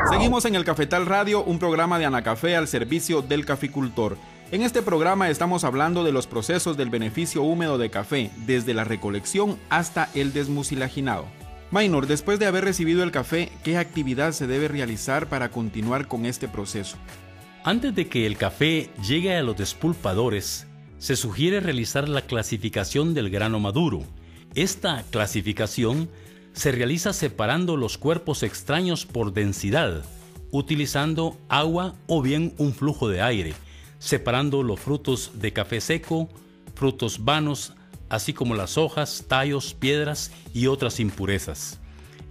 Seguimos en el Cafetal Radio, un programa de Anacafé al servicio del caficultor. En este programa estamos hablando de los procesos del beneficio húmedo de café, desde la recolección hasta el desmucilaginado. Maynor, después de haber recibido el café, ¿qué actividad se debe realizar para continuar con este proceso? Antes de que el café llegue a los despulpadores, se sugiere realizar la clasificación del grano maduro. Esta clasificación se realiza separando los cuerpos extraños por densidad, utilizando agua o bien un flujo de aire, separando los frutos de café seco, frutos vanos, así como las hojas, tallos, piedras y otras impurezas.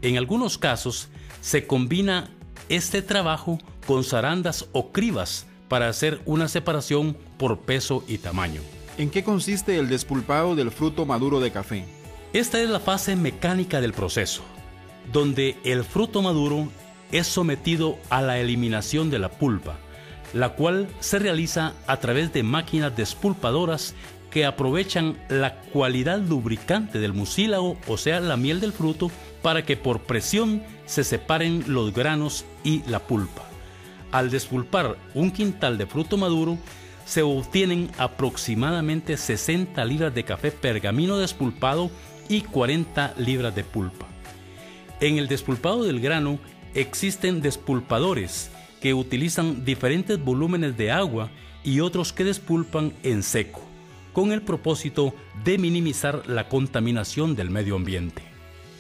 En algunos casos se combina este trabajo con zarandas o cribas para hacer una separación por peso y tamaño. ¿En qué consiste el despulpado del fruto maduro de café? Esta es la fase mecánica del proceso, donde el fruto maduro es sometido a la eliminación de la pulpa, la cual se realiza a través de máquinas despulpadoras que aprovechan la cualidad lubricante del mucílago, o sea, la miel del fruto, para que por presión se separen los granos y la pulpa. Al despulpar un quintal de fruto maduro, se obtienen aproximadamente 60 libras de café pergamino despulpado y 40 libras de pulpa. En el despulpado del grano existen despulpadores que utilizan diferentes volúmenes de agua y otros que despulpan en seco, con el propósito de minimizar la contaminación del medio ambiente.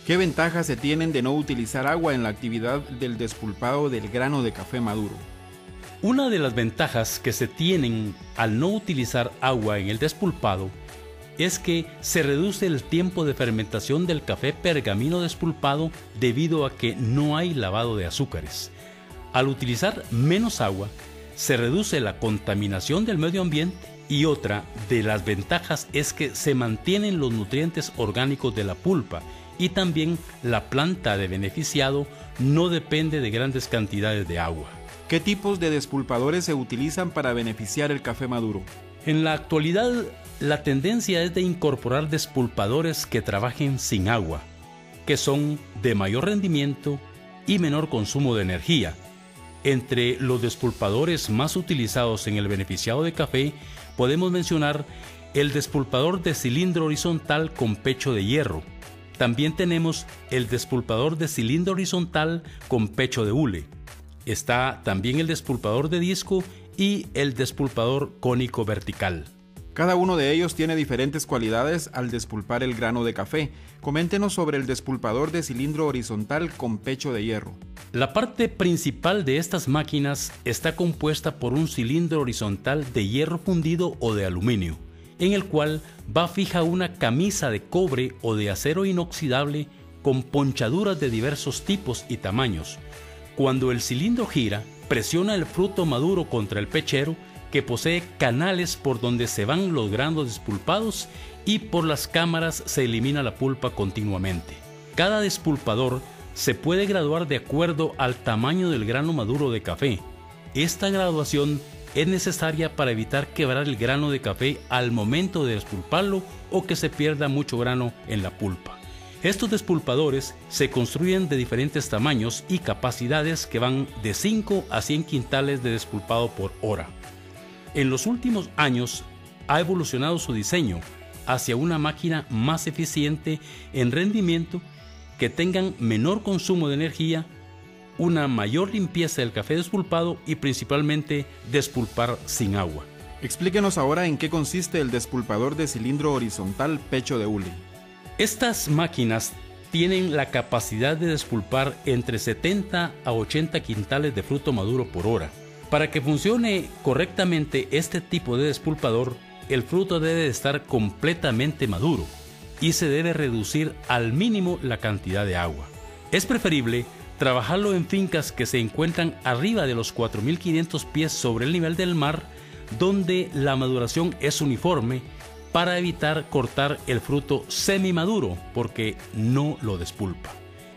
¿Qué ventajas se tienen de no utilizar agua en la actividad del despulpado del grano de café maduro? Una de las ventajas que se tienen al no utilizar agua en el despulpado es que se reduce el tiempo de fermentación del café pergamino despulpado debido a que no hay lavado de azúcares. Al utilizar menos agua, se reduce la contaminación del medio ambiente y otra de las ventajas es que se mantienen los nutrientes orgánicos de la pulpa y también la planta de beneficiado no depende de grandes cantidades de agua. ¿Qué tipos de despulpadores se utilizan para beneficiar el café maduro? En la actualidad, la tendencia es de incorporar despulpadores que trabajen sin agua, que son de mayor rendimiento y menor consumo de energía. Entre los despulpadores más utilizados en el beneficiado de café, podemos mencionar el despulpador de cilindro horizontal con pecho de hierro. También tenemos el despulpador de cilindro horizontal con pecho de hule. Está también el despulpador de disco y el despulpador cónico vertical. Cada uno de ellos tiene diferentes cualidades al despulpar el grano de café. Coméntenos sobre el despulpador de cilindro horizontal con pecho de hierro. La parte principal de estas máquinas está compuesta por un cilindro horizontal de hierro fundido o de aluminio, en el cual va fija una camisa de cobre o de acero inoxidable con ponchaduras de diversos tipos y tamaños. Cuando el cilindro gira, presiona el fruto maduro contra el pechero, que posee canales por donde se van los granos despulpados y por las cámaras se elimina la pulpa continuamente. Cada despulpador se puede graduar de acuerdo al tamaño del grano maduro de café. Esta graduación es necesaria para evitar quebrar el grano de café al momento de despulparlo o que se pierda mucho grano en la pulpa. Estos despulpadores se construyen de diferentes tamaños y capacidades que van de 5 a 100 quintales de despulpado por hora. En los últimos años ha evolucionado su diseño hacia una máquina más eficiente en rendimiento, que tengan menor consumo de energía, una mayor limpieza del café despulpado y principalmente despulpar sin agua. Explíquenos ahora en qué consiste el despulpador de cilindro horizontal pecho de hule. Estas máquinas tienen la capacidad de despulpar entre 70 a 80 quintales de fruto maduro por hora. Para que funcione correctamente este tipo de despulpador, el fruto debe de estar completamente maduro y se debe reducir al mínimo la cantidad de agua. Es preferible trabajarlo en fincas que se encuentran arriba de los 4.500 pies sobre el nivel del mar, donde la maduración es uniforme, para evitar cortar el fruto semimaduro porque no lo despulpa.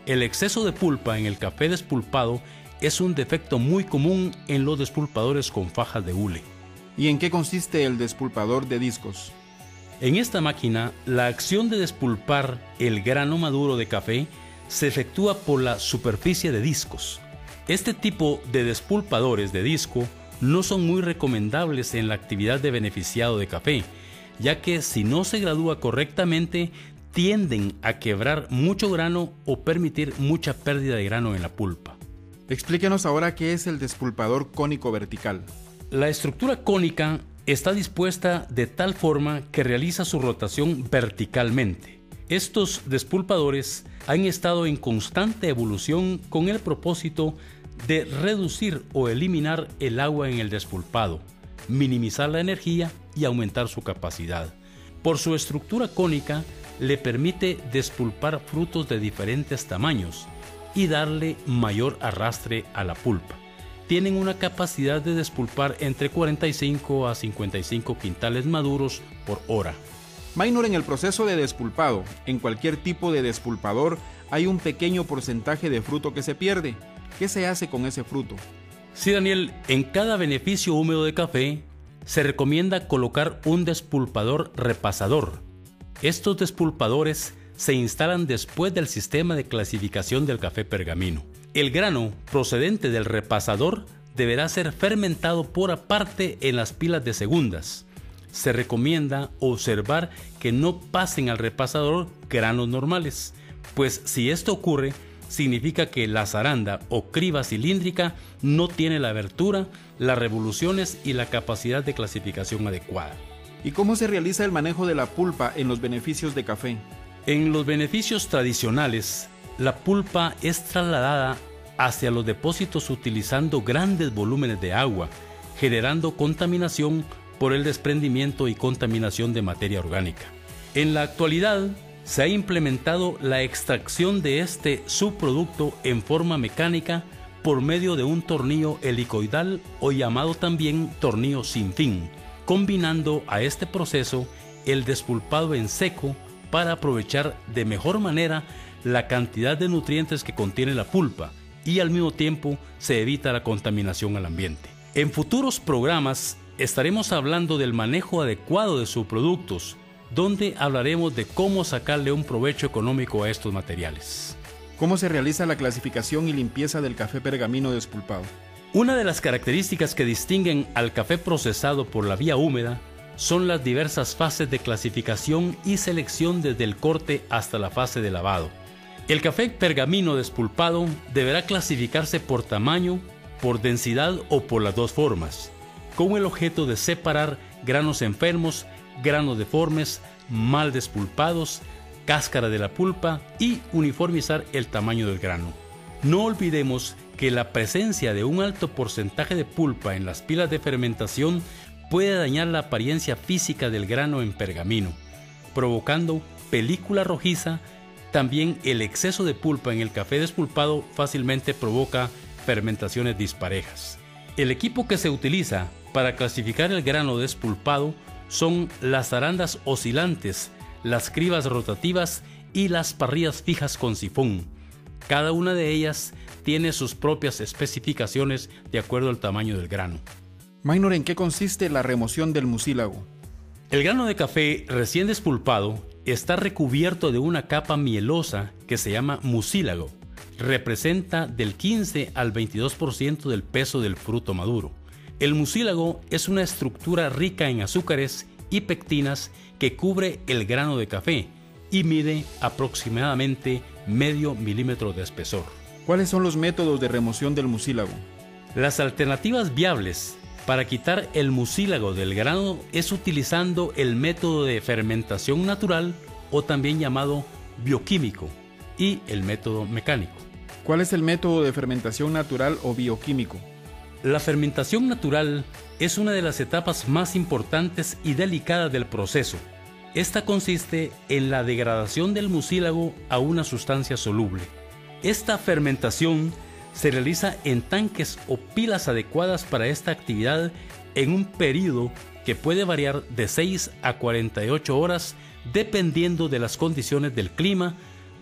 El exceso de pulpa en el café despulpado es un defecto muy común en los despulpadores con fajas de hule. ¿Y en qué consiste el despulpador de discos? En esta máquina, la acción de despulpar el grano maduro de café se efectúa por la superficie de discos. Este tipo de despulpadores de disco no son muy recomendables en la actividad de beneficiado de café, ya que si no se gradúa correctamente, tienden a quebrar mucho grano o permitir mucha pérdida de grano en la pulpa. Explíquenos ahora qué es el despulpador cónico vertical. La estructura cónica está dispuesta de tal forma que realiza su rotación verticalmente. Estos despulpadores han estado en constante evolución con el propósito de reducir o eliminar el agua en el despulpado, minimizar la energía y aumentar su capacidad. Por su estructura cónica, le permite despulpar frutos de diferentes tamaños y darle mayor arrastre a la pulpa. Tienen una capacidad de despulpar entre 45 a 55 quintales maduros por hora. Maynor, en el proceso de despulpado, en cualquier tipo de despulpador, hay un pequeño porcentaje de fruto que se pierde. ¿Qué se hace con ese fruto? Sí, Daniel, en cada beneficio húmedo de café se recomienda colocar un despulpador repasador. Estos despulpadores se instalan después del sistema de clasificación del café pergamino. El grano procedente del repasador deberá ser fermentado por aparte en las pilas de segundas. Se recomienda observar que no pasen al repasador granos normales, pues si esto ocurre, significa que la zaranda o criba cilíndrica no tiene la abertura, las revoluciones y la capacidad de clasificación adecuada. ¿Y cómo se realiza el manejo de la pulpa en los beneficios de café? En los beneficios tradicionales, la pulpa es trasladada hacia los depósitos utilizando grandes volúmenes de agua, generando contaminación por el desprendimiento y contaminación de materia orgánica. En la actualidad, se ha implementado la extracción de este subproducto en forma mecánica por medio de un tornillo helicoidal o llamado también tornillo sin fin, combinando a este proceso el despulpado en seco para aprovechar de mejor manera la cantidad de nutrientes que contiene la pulpa y al mismo tiempo se evita la contaminación al ambiente. En futuros programas estaremos hablando del manejo adecuado de subproductos, donde hablaremos de cómo sacarle un provecho económico a estos materiales. ¿Cómo se realiza la clasificación y limpieza del café pergamino despulpado? Una de las características que distinguen al café procesado por la vía húmeda son las diversas fases de clasificación y selección desde el corte hasta la fase de lavado. El café pergamino despulpado deberá clasificarse por tamaño, por densidad o por las dos formas, con el objeto de separar granos enfermos, granos deformes, mal despulpados, cáscara de la pulpa y uniformizar el tamaño del grano. No olvidemos que la presencia de un alto porcentaje de pulpa en las pilas de fermentación puede dañar la apariencia física del grano en pergamino, provocando película rojiza. También el exceso de pulpa en el café despulpado fácilmente provoca fermentaciones disparejas. El equipo que se utiliza para clasificar el grano despulpado son las zarandas oscilantes, las cribas rotativas y las parrillas fijas con sifón. Cada una de ellas tiene sus propias especificaciones de acuerdo al tamaño del grano. Maynor, ¿en qué consiste la remoción del mucílago? El grano de café recién despulpado está recubierto de una capa mielosa que se llama mucílago. Representa del 15 al 22% del peso del fruto maduro. El mucílago es una estructura rica en azúcares y pectinas que cubre el grano de café y mide aproximadamente medio milímetro de espesor. ¿Cuáles son los métodos de remoción del mucílago? Las alternativas viables para quitar el mucílago del grano es utilizando el método de fermentación natural o también llamado bioquímico y el método mecánico. ¿Cuál es el método de fermentación natural o bioquímico? La fermentación natural es una de las etapas más importantes y delicadas del proceso. Esta consiste en la degradación del mucílago a una sustancia soluble. Esta fermentación se realiza en tanques o pilas adecuadas para esta actividad en un periodo que puede variar de 6 a 48 horas dependiendo de las condiciones del clima,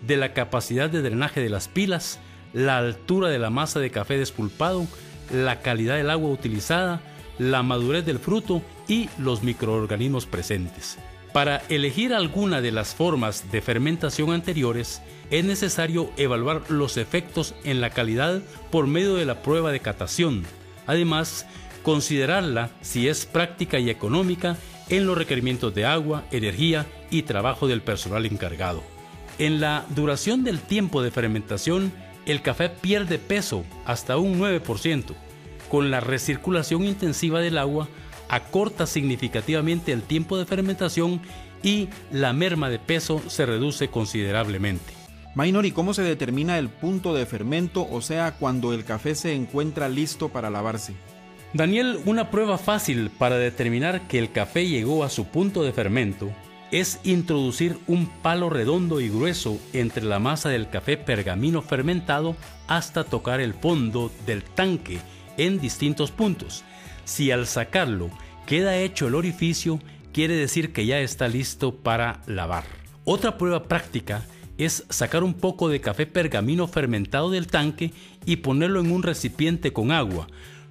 de la capacidad de drenaje de las pilas, la altura de la masa de café despulpado, la calidad del agua utilizada, la madurez del fruto y los microorganismos presentes. Para elegir alguna de las formas de fermentación anteriores, es necesario evaluar los efectos en la calidad por medio de la prueba de catación. Además, considerarla si es práctica y económica en los requerimientos de agua, energía y trabajo del personal encargado. En la duración del tiempo de fermentación, el café pierde peso hasta un 9%. Con la recirculación intensiva del agua, acorta significativamente el tiempo de fermentación y la merma de peso se reduce considerablemente. Maynor, ¿y cómo se determina el punto de fermento, o sea, cuando el café se encuentra listo para lavarse? Daniel, una prueba fácil para determinar que el café llegó a su punto de fermento es introducir un palo redondo y grueso entre la masa del café pergamino fermentado hasta tocar el fondo del tanque en distintos puntos. Si al sacarlo queda hecho el orificio, quiere decir que ya está listo para lavar. Otra prueba práctica es sacar un poco de café pergamino fermentado del tanque y ponerlo en un recipiente con agua.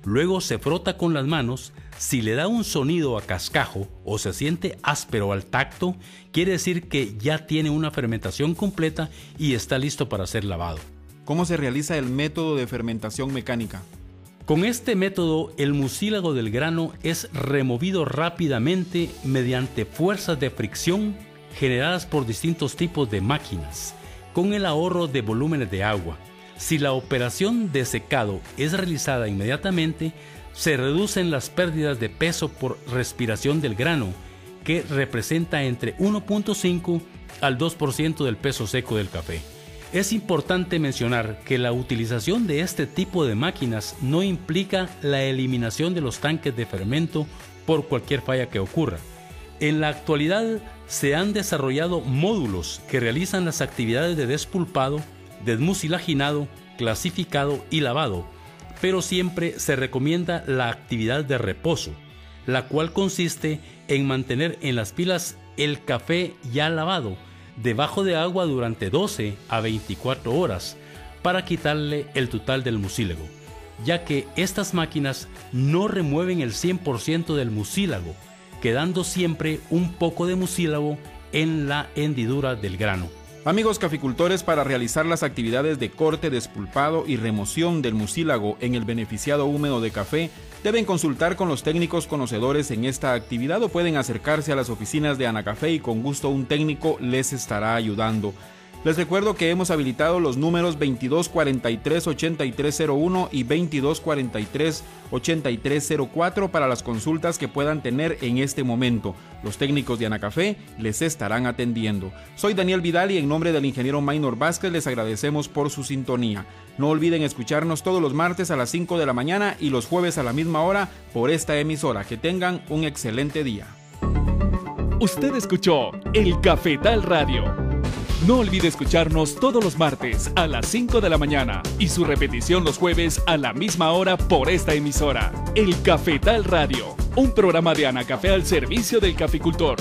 Luego se frota con las manos. Si le da un sonido a cascajo o se siente áspero al tacto, quiere decir que ya tiene una fermentación completa y está listo para ser lavado. ¿Cómo se realiza el método de fermentación mecánica? Con este método, el mucílago del grano es removido rápidamente mediante fuerzas de fricción generadas por distintos tipos de máquinas, con el ahorro de volúmenes de agua. Si la operación de secado es realizada inmediatamente, se reducen las pérdidas de peso por respiración del grano, que representa entre 1.5 al 2% del peso seco del café. Es importante mencionar que la utilización de este tipo de máquinas no implica la eliminación de los tanques de fermento por cualquier falla que ocurra. En la actualidad se han desarrollado módulos que realizan las actividades de despulpado, desmucilaginado, clasificado y lavado, pero siempre se recomienda la actividad de reposo, la cual consiste en mantener en las pilas el café ya lavado debajo de agua durante 12 a 24 horas para quitarle el total del mucílago, ya que estas máquinas no remueven el 100% del mucílago, quedando siempre un poco de mucílago en la hendidura del grano. Amigos caficultores, para realizar las actividades de corte, despulpado y remoción del mucílago en el beneficiado húmedo de café, deben consultar con los técnicos conocedores en esta actividad o pueden acercarse a las oficinas de Anacafé y con gusto un técnico les estará ayudando. Les recuerdo que hemos habilitado los números 2243-8301 y 2243-8304 para las consultas que puedan tener en este momento. Los técnicos de Anacafé les estarán atendiendo. Soy Daniel Vidal y en nombre del ingeniero Maynor Vázquez les agradecemos por su sintonía. No olviden escucharnos todos los martes a las 5 de la mañana y los jueves a la misma hora por esta emisora. Que tengan un excelente día. Usted escuchó El Cafetal Radio. No olvide escucharnos todos los martes a las 5 de la mañana y su repetición los jueves a la misma hora por esta emisora. El Cafetal Radio, un programa de Anacafé al servicio del caficultor.